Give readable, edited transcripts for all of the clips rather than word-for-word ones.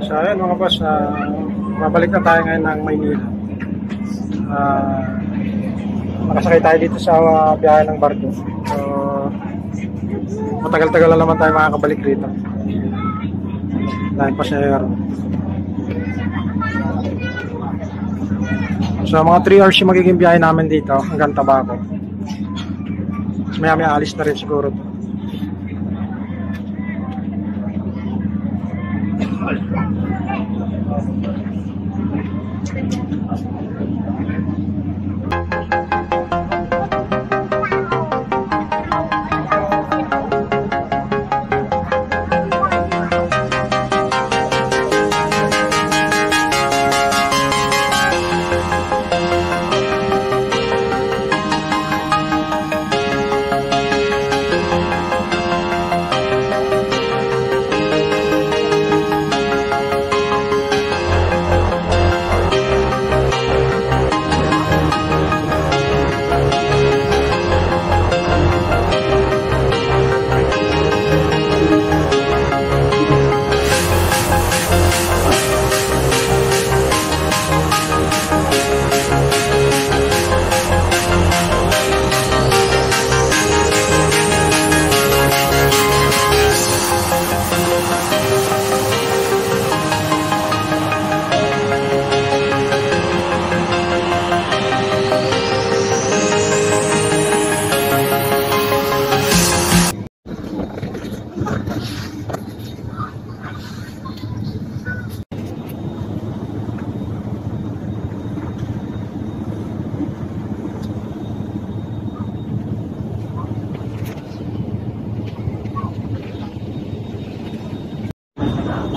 So ayun mga boss, babalik na tayo ngayon ng Maynila. Nakasakay tayo dito sa biyahe ng barko. So matagal-tagal na naman tayo makakabalik rito. Dahil pasahero. So mga 3 hours yung magiging biyahe namin dito hanggang Tabaco. Maya-maya alis na rin siguro to.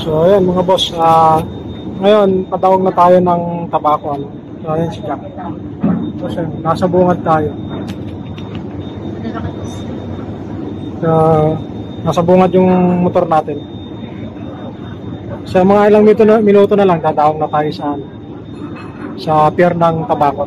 So ayan mga boss, ngayon patawag na tayo ng Tabaco. So ayan si Jack. So nasa bungad tayo. So, nasa bungad yung motor natin. Sa mga ilang minuto na lang dadawag na tayo sa pier ng Tabaco.